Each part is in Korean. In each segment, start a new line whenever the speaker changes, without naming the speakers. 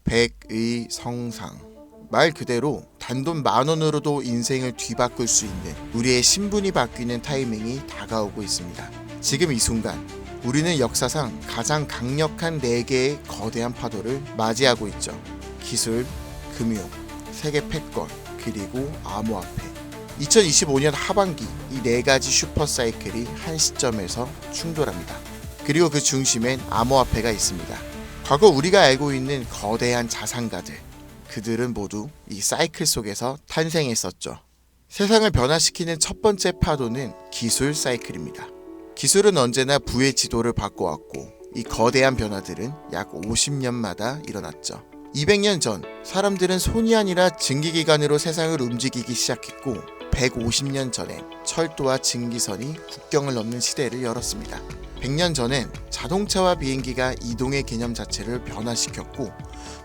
백의 성상. 말 그대로 단돈 10,000원으로도 인생을 뒤바꿀 수 있는 우리의 신분이 바뀌는 타이밍이 다가오고 있습니다. 지금 이 순간 우리는 역사상 가장 강력한 4개의 거대한 파도를 맞이하고 있죠. 기술, 금융, 세계 패권, 그리고 암호화폐. 2025년 하반기 이 4가지 슈퍼사이클이 한 시점에서 충돌합니다. 그리고 그 중심엔 암호화폐가 있습니다. 과거 우리가 알고 있는 거대한 자산가들, 그들은 모두 이 사이클 속에서 탄생했었죠. 세상을 변화시키는 첫 번째 파도는 기술 사이클입니다. 기술은 언제나 부의 지도를 바꿔왔고 이 거대한 변화들은 약 50년마다 일어났죠. 200년 전 사람들은 손이 아니라 증기기관으로 세상을 움직이기 시작했고 150년 전엔 철도와 증기선이 국경을 넘는 시대를 열었습니다. 100년 전엔 자동차와 비행기가 이동의 개념 자체를 변화시켰고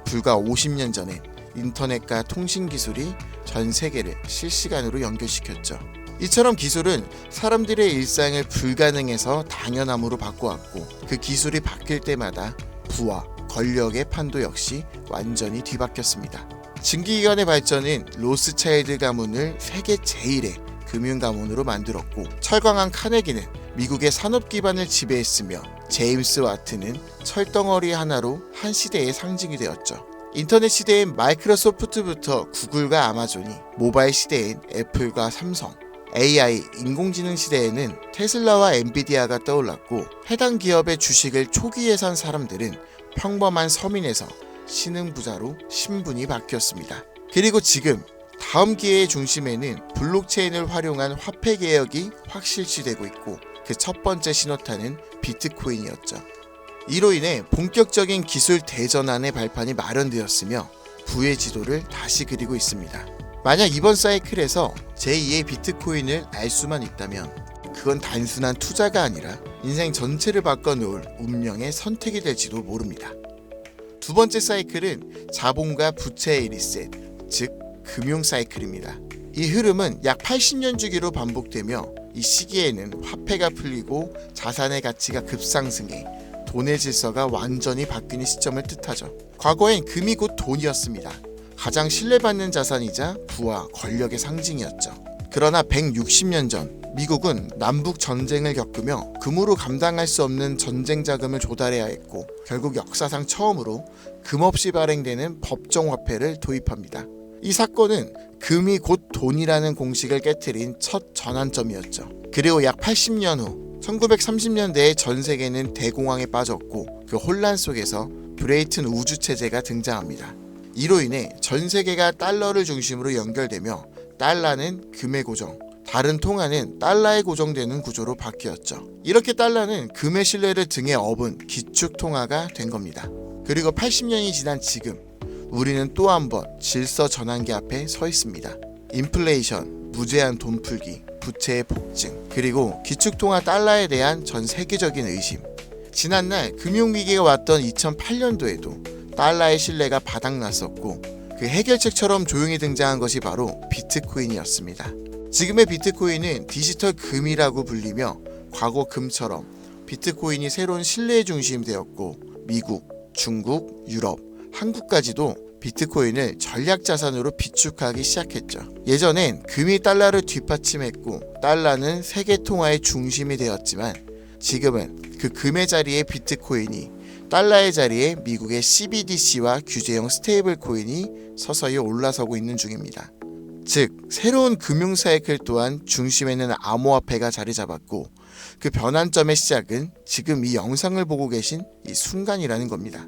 불과 50년 전엔 인터넷과 통신기술이 전 세계를 실시간으로 연결시켰죠. 이처럼 기술은 사람들의 일상을 불가능에서 당연함으로 바꿔왔고 그 기술이 바뀔 때마다 부와 권력의 판도 역시 완전히 뒤바뀌었습니다. 증기기관의 발전은 로스차일드 가문을 세계 제1의 금융가문으로 만들었고 철강한 카네기는 미국의 산업 기반을 지배했으며 제임스 와트는 철덩어리 하나로 한 시대의 상징이 되었죠. 인터넷 시대엔 마이크로소프트부터 구글과 아마존이, 모바일 시대엔 애플과 삼성, AI, 인공지능 시대에는 테슬라와 엔비디아가 떠올랐고 해당 기업의 주식을 초기에 산 사람들은 평범한 서민에서 신흥부자로 신분이 바뀌었습니다. 그리고 지금 다음 기회의 중심에는 블록체인을 활용한 화폐 개혁이 확실시되고 있고 그 첫 번째 신호탄은 비트코인이었죠. 이로 인해 본격적인 기술 대전환의 발판이 마련되었으며 부의 지도를 다시 그리고 있습니다. 만약 이번 사이클에서 제2의 비트코인을 알 수만 있다면 그건 단순한 투자가 아니라 인생 전체를 바꿔놓을 운명의 선택이 될지도 모릅니다. 두 번째 사이클은 자본과 부채의 리셋, 즉 금융 사이클입니다. 이 흐름은 약 80년 주기로 반복되며 이 시기에는 화폐가 풀리고 자산의 가치가 급상승해 돈의 질서가 완전히 바뀌는 시점을 뜻하죠. 과거엔 금이 곧 돈이었습니다. 가장 신뢰받는 자산이자 부와 권력의 상징이었죠. 그러나 160년 전 미국은 남북 전쟁을 겪으며 금으로 감당할 수 없는 전쟁 자금을 조달해야 했고 결국 역사상 처음으로 금 없이 발행되는 법정화폐를 도입합니다. 이 사건은 금이 곧 돈이라는 공식을 깨트린 첫 전환점이었죠. 그리고 약 80년 후 1930년대에 전 세계는 대공황에 빠졌고 그 혼란 속에서 브레이튼 우주체제가 등장합니다. 이로 인해 전 세계가 달러를 중심으로 연결되며 달러는 금의 고정, 다른 통화는 달러에 고정되는 구조로 바뀌었죠. 이렇게 달러는 금의 신뢰를 등에 업은 기축통화가 된 겁니다. 그리고 80년이 지난 지금 우리는 또 한 번 질서 전환기 앞에 서 있습니다. 인플레이션, 무제한 돈 풀기, 부채의 폭증, 그리고 기축통화 달러에 대한 전 세계적인 의심. 지난날 금융위기가 왔던 2008년도에도 달러의 신뢰가 바닥났었고 그 해결책처럼 조용히 등장한 것이 바로 비트코인이었습니다. 지금의 비트코인은 디지털 금이라고 불리며 과거 금처럼 비트코인이 새로운 신뢰의 중심이 되었고 미국, 중국, 유럽, 한국까지도 비트코인을 전략자산으로 비축하기 시작했죠. 예전엔 금이 달러를 뒷받침했고 달러는 세계 통화의 중심이 되었지만 지금은 그 금의 자리에 비트코인이 달러의 자리에 미국의 CBDC와 규제형 스테이블 코인이 서서히 올라서고 있는 중입니다. 즉 새로운 금융 사이클 또한 중심에는 암호화폐가 자리 잡았고 그 변환점의 시작은 지금 이 영상을 보고 계신 이 순간이라는 겁니다.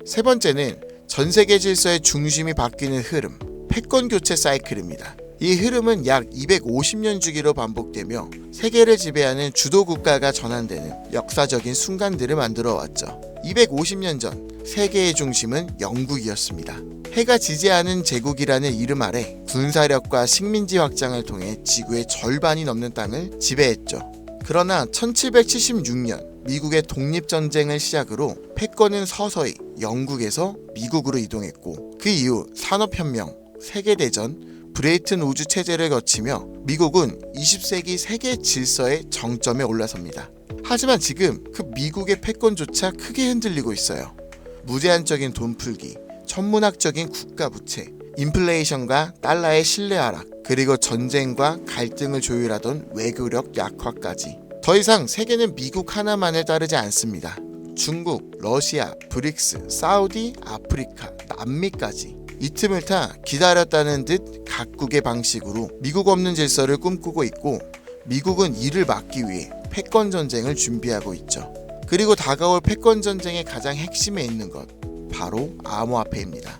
세 번째는 전 세계 질서의 중심이 바뀌는 흐름, 패권 교체 사이클입니다. 이 흐름은 약 250년 주기로 반복되며 세계를 지배하는 주도 국가가 전환되는 역사적인 순간들을 만들어 왔죠. 250년 전 세계의 중심은 영국이었습니다. 해가 지지 않은 제국이라는 이름 아래 군사력과 식민지 확장을 통해 지구의 절반이 넘는 땅을 지배했죠. 그러나 1776년 미국의 독립전쟁을 시작으로 패권은 서서히 영국에서 미국으로 이동했고 그 이후 산업혁명, 세계대전, 브레이튼 우주 체제를 거치며 미국은 20세기 세계 질서의 정점에 올라섭니다. 하지만 지금 그 미국의 패권조차 크게 흔들리고 있어요. 무제한적인 돈 풀기, 천문학적인 국가 부채, 인플레이션과 달러의 신뢰 하락, 그리고 전쟁과 갈등을 조율하던 외교력 약화까지. 더 이상 세계는 미국 하나만을 따르지 않습니다. 중국, 러시아, 브릭스, 사우디, 아프리카, 남미까지. 이 틈을 타 기다렸다는 듯 각국의 방식으로 미국 없는 질서를 꿈꾸고 있고, 미국은 이를 막기 위해 패권 전쟁을 준비하고 있죠. 그리고 다가올 패권 전쟁의 가장 핵심에 있는 것, 바로 암호화폐입니다.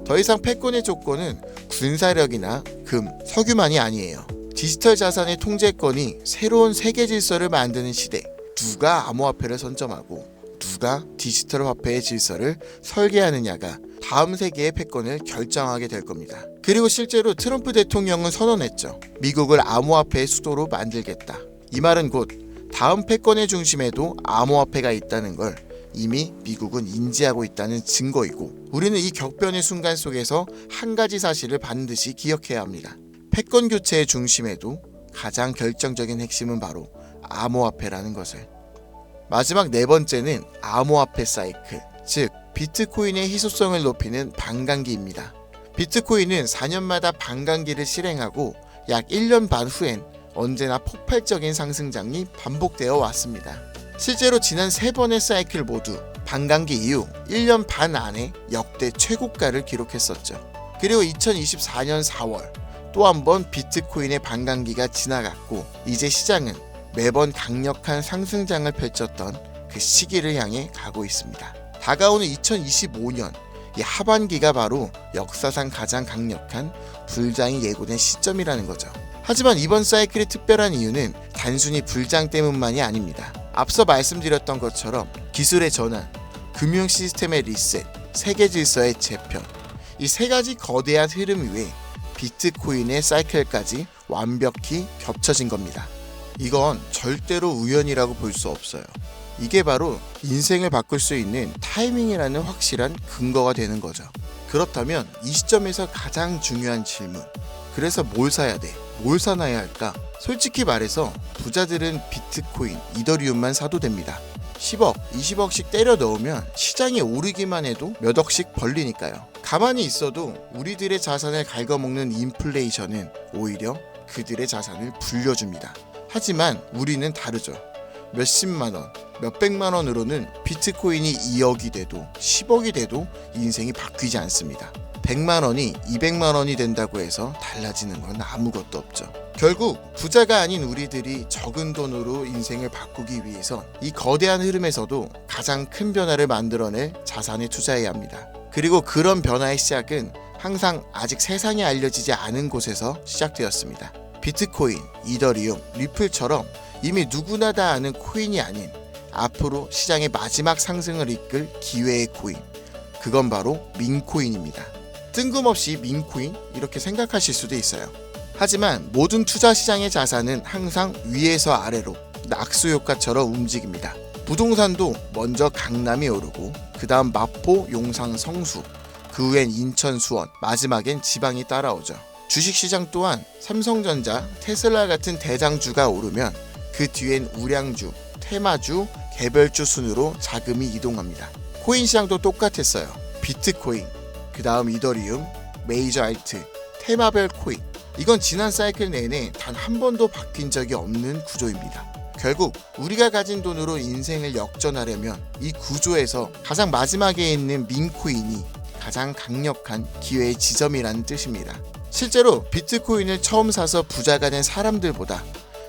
더 이상 패권의 조건은 군사력이나 금, 석유만이 아니에요. 디지털 자산의 통제권이 새로운 세계 질서를 만드는 시대. 누가 암호화폐를 선점하고 누가 디지털 화폐의 질서를 설계하느냐가 다음 세계의 패권을 결정하게 될 겁니다. 그리고 실제로 트럼프 대통령은 선언했죠. 미국을 암호화폐의 수도로 만들겠다. 이 말은 곧 다음 패권의 중심에도 암호화폐가 있다는 걸 이미 미국은 인지하고 있다는 증거이고, 우리는 이 격변의 순간 속에서 한 가지 사실을 반드시 기억해야 합니다. 패권 교체의 중심에도 가장 결정적인 핵심은 바로 암호화폐라는 것을. 마지막 네 번째는 암호화폐 사이클, 즉 비트코인의 희소성을 높이는 반감기입니다. 비트코인은 4년마다 반감기를 실행하고 약 1년 반 후엔 언제나 폭발적인 상승장이 반복되어 왔습니다. 실제로 지난 3번의 사이클 모두 반감기 이후 1년 반 안에 역대 최고가를 기록했었죠. 그리고 2024년 4월 또 한 번 비트코인의 반감기가 지나갔고, 이제 시장은 매번 강력한 상승장을 펼쳤던 그 시기를 향해 가고 있습니다. 다가오는 2025년 이 하반기가 바로 역사상 가장 강력한 불장이 예고된 시점이라는 거죠. 하지만 이번 사이클이 특별한 이유는 단순히 불장 때문만이 아닙니다. 앞서 말씀드렸던 것처럼 기술의 전환, 금융 시스템의 리셋, 세계 질서의 재편, 이 세 가지 거대한 흐름 위에 비트코인의 사이클까지 완벽히 겹쳐진 겁니다. 이건 절대로 우연이라고 볼 수 없어요. 이게 바로 인생을 바꿀 수 있는 타이밍이라는 확실한 근거가 되는 거죠. 그렇다면 이 시점에서 가장 중요한 질문, 그래서 뭘 사야 돼? 뭘 사놔야 할까? 솔직히 말해서 부자들은 비트코인, 이더리움만 사도 됩니다. 10억, 20억씩 때려 넣으면 시장이 오르기만 해도 몇 억씩 벌리니까요. 가만히 있어도 우리들의 자산을 갉아먹는 인플레이션은 오히려 그들의 자산을 불려줍니다. 하지만 우리는 다르죠. 몇십만원, 몇백만원으로는 비트코인이 2억이 돼도 10억이 돼도 인생이 바뀌지 않습니다. 100만원이 200만원이 된다고 해서 달라지는 건 아무것도 없죠. 결국 부자가 아닌 우리들이 적은 돈으로 인생을 바꾸기 위해선 이 거대한 흐름에서도 가장 큰 변화를 만들어낼 자산에 투자해야 합니다. 그리고 그런 변화의 시작은 항상 아직 세상에 알려지지 않은 곳에서 시작되었습니다. 비트코인, 이더리움, 리플처럼 이미 누구나 다 아는 코인이 아닌 앞으로 시장의 마지막 상승을 이끌 기회의 코인, 그건 바로 민코인입니다. 뜬금없이 민코인? 이렇게 생각하실 수도 있어요. 하지만 모든 투자 시장의 자산은 항상 위에서 아래로 낙수 효과처럼 움직입니다. 부동산도 먼저 강남이 오르고 그 다음 마포, 용산, 성수, 그 후엔 인천, 수원, 마지막엔 지방이 따라오죠. 주식시장 또한 삼성전자, 테슬라 같은 대장주가 오르면 그 뒤엔 우량주, 테마주, 개별주 순으로 자금이 이동합니다. 코인 시장도 똑같았어요. 비트코인, 그 다음 이더리움, 메이저 알트, 테마별 코인. 이건 지난 사이클 내내 단 한 번도 바뀐 적이 없는 구조입니다. 결국 우리가 가진 돈으로 인생을 역전하려면 이 구조에서 가장 마지막에 있는 민코인이 가장 강력한 기회의 지점이라는 뜻입니다. 실제로 비트코인을 처음 사서 부자가 된 사람들보다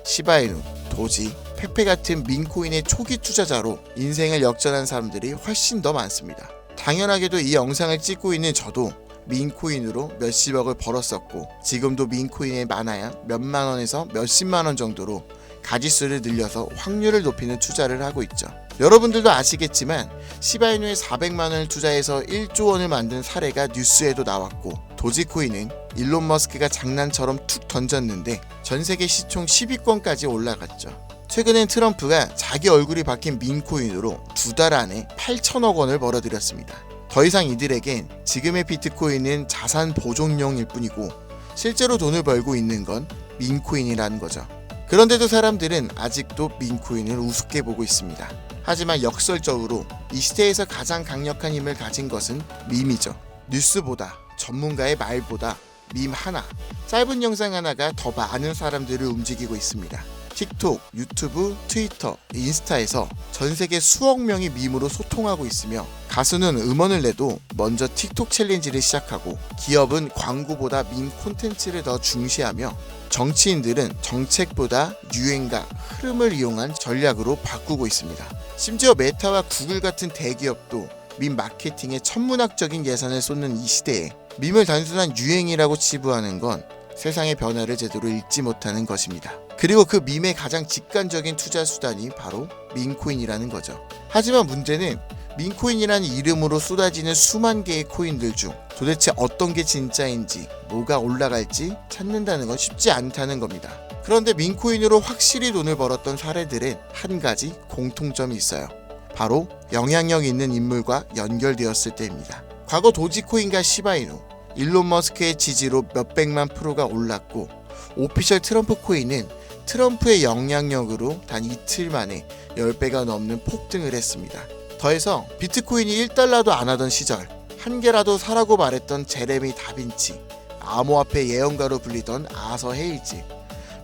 시바이누, 도지, 페페 같은 민코인의 초기 투자자로 인생을 역전한 사람들이 훨씬 더 많습니다. 당연하게도 이 영상을 찍고 있는 저도 민코인으로 몇십억을 벌었었고, 지금도 민코인에 많아야 몇만원에서 몇십만원 정도로 가지수를 늘려서 확률을 높이는 투자를 하고 있죠. 여러분들도 아시겠지만 시바이누에 400만원을 투자해서 1조 원을 만든 사례가 뉴스에도 나왔고, 도지코인은 일론 머스크가 장난처럼 툭 던졌는데 전세계 시총 10위권까지 올라갔죠. 최근엔 트럼프가 자기 얼굴이 박힌 민코인으로 2달 안에 8천억 원을 벌어들였습니다. 더 이상 이들에겐 지금의 비트코인은 자산 보존용일 뿐이고 실제로 돈을 벌고 있는 건 민코인이라는 거죠. 그런데도 사람들은 아직도 민코인을 우습게 보고 있습니다. 하지만 역설적으로 이 시대에서 가장 강력한 힘을 가진 것은 밈이죠. 뉴스보다, 전문가의 말보다 밈 하나, 짧은 영상 하나가 더 많은 사람들을 움직이고 있습니다. 틱톡, 유튜브, 트위터, 인스타에서 전 세계 수억 명이 밈으로 소통하고 있으며, 가수는 음원을 내도 먼저 틱톡 챌린지를 시작하고, 기업은 광고보다 밈 콘텐츠를 더 중시하며, 정치인들은 정책보다 유행과 흐름을 이용한 전략으로 바꾸고 있습니다. 심지어 메타와 구글 같은 대기업도 밈 마케팅에 천문학적인 예산을 쏟는 이 시대에 밈을 단순한 유행이라고 치부하는 건 세상의 변화를 제대로 읽지 못하는 것입니다. 그리고 그 밈의 가장 직관적인 투자 수단이 바로 밈코인이라는 거죠. 하지만 문제는 밈코인이라는 이름으로 쏟아지는 수만 개의 코인들 중 도대체 어떤 게 진짜인지, 뭐가 올라갈지 찾는다는 건 쉽지 않다는 겁니다. 그런데 밈코인으로 확실히 돈을 벌었던 사례들은 한 가지 공통점이 있어요. 바로 영향력 있는 인물과 연결되었을 때입니다. 과거 도지코인과 시바이누, 일론 머스크의 지지로 몇백만 프로가 올랐고, 오피셜 트럼프 코인은 트럼프의 영향력으로 단 이틀 만에 10배가 넘는 폭등을 했습니다. 더해서 비트코인이 1달러도 안 하던 시절 한 개라도 사라고 말했던 제레미 다빈치, 암호화폐 예언가로 불리던 아서 헤이즈,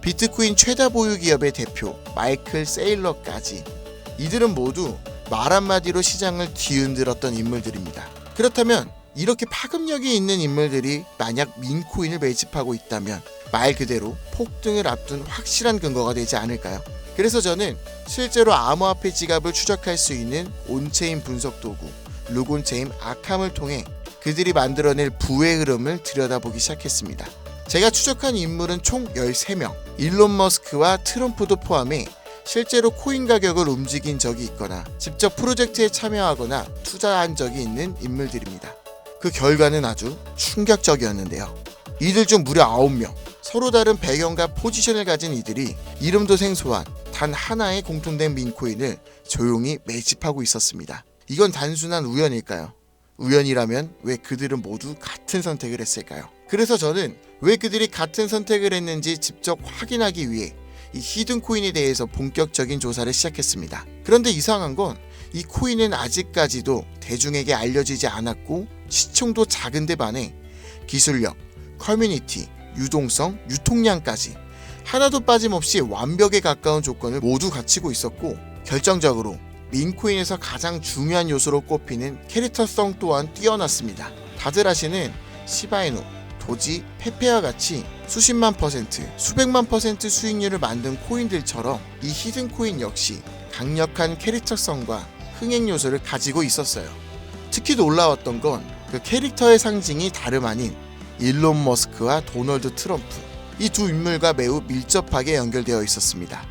비트코인 최다 보유 기업의 대표 마이클 세일러까지, 이들은 모두 말 한마디로 시장을 뒤흔들었던 인물들입니다. 그렇다면 이렇게 파급력이 있는 인물들이 만약 밈코인을 매집하고 있다면 말 그대로 폭등을 앞둔 확실한 근거가 되지 않을까요? 그래서 저는 실제로 암호화폐 지갑을 추적할 수 있는 온체인 분석 도구 루곤체인 아캄을 통해 그들이 만들어낼 부의 흐름을 들여다보기 시작했습니다. 제가 추적한 인물은 총 13명, 일론 머스크와 트럼프도 포함해 실제로 코인 가격을 움직인 적이 있거나 직접 프로젝트에 참여하거나 투자한 적이 있는 인물들입니다. 그 결과는 아주 충격적이었는데요. 이들 중 무려 9명, 서로 다른 배경과 포지션을 가진 이들이 이름도 생소한 단 하나의 공통된 밈코인을 조용히 매집하고 있었습니다. 이건 단순한 우연일까요? 우연이라면 왜 그들은 모두 같은 선택을 했을까요? 그래서 저는 왜 그들이 같은 선택을 했는지 직접 확인하기 위해 이 히든 코인에 대해서 본격적인 조사를 시작했습니다. 그런데 이상한 건 이 코인은 아직까지도 대중에게 알려지지 않았고, 시총도 작은데 반해 기술력, 커뮤니티, 유동성, 유통량까지 하나도 빠짐없이 완벽에 가까운 조건을 모두 갖추고 있었고, 결정적으로 밈코인에서 가장 중요한 요소로 꼽히는 캐릭터성 또한 뛰어났습니다. 다들 아시는 시바이누, 도지, 페페와 같이 수십만 퍼센트, 수백만 퍼센트 수익률을 만든 코인들처럼 이 히든 코인 역시 강력한 캐릭터성과 흥행 요소를 가지고 있었어요. 특히 놀라웠던 건 그 캐릭터의 상징이 다름 아닌 일론 머스크와 도널드 트럼프, 이 두 인물과 매우 밀접하게 연결되어 있었습니다.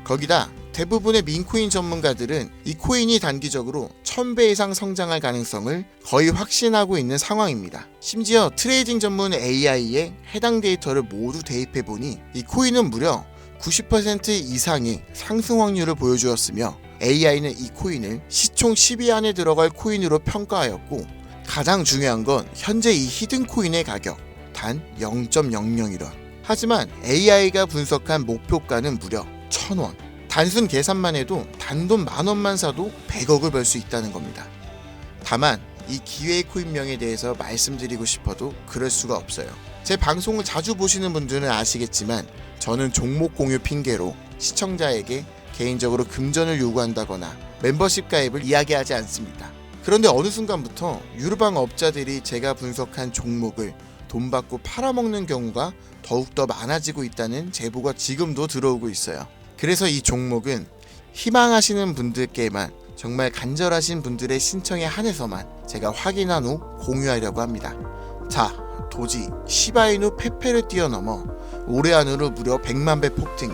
거기다 대부분의 밈코인 전문가들은 이 코인이 단기적으로 1000배 이상 성장할 가능성을 거의 확신하고 있는 상황입니다. 심지어 트레이딩 전문 AI에 해당 데이터를 모두 대입해보니 이 코인은 무려 90% 이상의 상승 확률을 보여주었으며, AI는 이 코인을 시총 10위 안에 들어갈 코인으로 평가하였고, 가장 중요한 건 현재 이 히든 코인의 가격 단 0.001원. 하지만 AI가 분석한 목표가는 무려 1000원. 단순 계산만 해도 단돈 10,000원만 사도 100억을 벌 수 있다는 겁니다. 다만 이 기회의 코인명에 대해서 말씀드리고 싶어도 그럴 수가 없어요. 제 방송을 자주 보시는 분들은 아시겠지만 저는 종목 공유 핑계로 시청자에게 개인적으로 금전을 요구한다거나 멤버십 가입을 이야기하지 않습니다. 그런데 어느 순간부터 유르방 업자들이 제가 분석한 종목을 돈 받고 팔아먹는 경우가 더욱더 많아지고 있다는 제보가 지금도 들어오고 있어요. 그래서 이 종목은 희망하시는 분들께만, 정말 간절하신 분들의 신청에 한해서만 제가 확인한 후 공유하려고 합니다. 자, 도지, 시바이누, 페페를 뛰어넘어 올해 안으로 무려 100만 배 폭등이,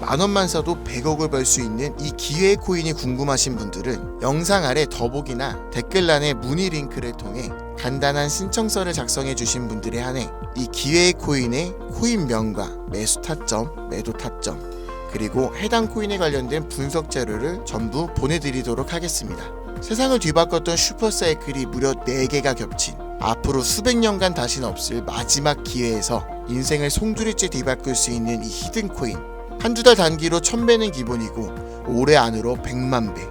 만원만 사도 100억을 벌 수 있는 이 기회의 코인이 궁금하신 분들은 영상 아래 더보기나 댓글란의 문의 링크를 통해 간단한 신청서를 작성해 주신 분들에 한해 이 기회의 코인의 코인명과 매수 타점, 매도 타점, 그리고 해당 코인에 관련된 분석 자료를 전부 보내드리도록 하겠습니다. 세상을 뒤바꿨던 슈퍼사이클이 무려 4개가 겹친 앞으로 수백 년간 다시는 없을 마지막 기회에서 인생을 송두리째 뒤바꿀 수 있는 이 히든 코인, 한두 달 단기로 1000배는 기본이고 올해 안으로 100만 배,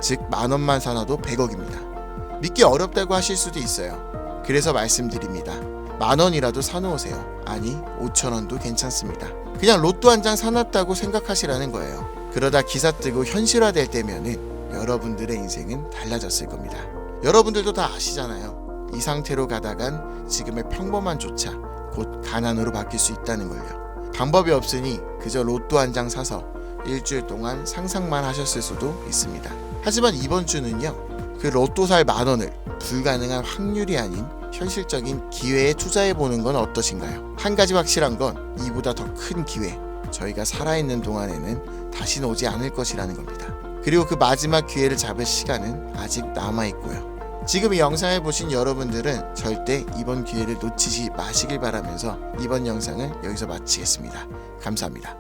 즉 만원만 사놔도 100억입니다. 믿기 어렵다고 하실 수도 있어요. 그래서 말씀드립니다. 10,000원이라도 사놓으세요. 아니 5,000원도 괜찮습니다. 그냥 로또 한 장 사놨다고 생각하시라는 거예요. 그러다 기사 뜨고 현실화될 때면은 여러분들의 인생은 달라졌을 겁니다. 여러분들도 다 아시잖아요. 이 상태로 가다간 지금의 평범한 조차 곧 가난으로 바뀔 수 있다는 걸요. 방법이 없으니 그저 로또 한 장 사서 일주일 동안 상상만 하셨을 수도 있습니다. 하지만 이번 주는요, 그 로또 살 10,000원을 불가능한 확률이 아닌 현실적인 기회에 투자해보는 건 어떠신가요? 한 가지 확실한 건 이보다 더 큰 기회, 저희가 살아있는 동안에는 다시는 오지 않을 것이라는 겁니다. 그리고 그 마지막 기회를 잡을 시간은 아직 남아있고요. 지금 이 영상을 보신 여러분들은 절대 이번 기회를 놓치지 마시길 바라면서 이번 영상을 여기서 마치겠습니다. 감사합니다.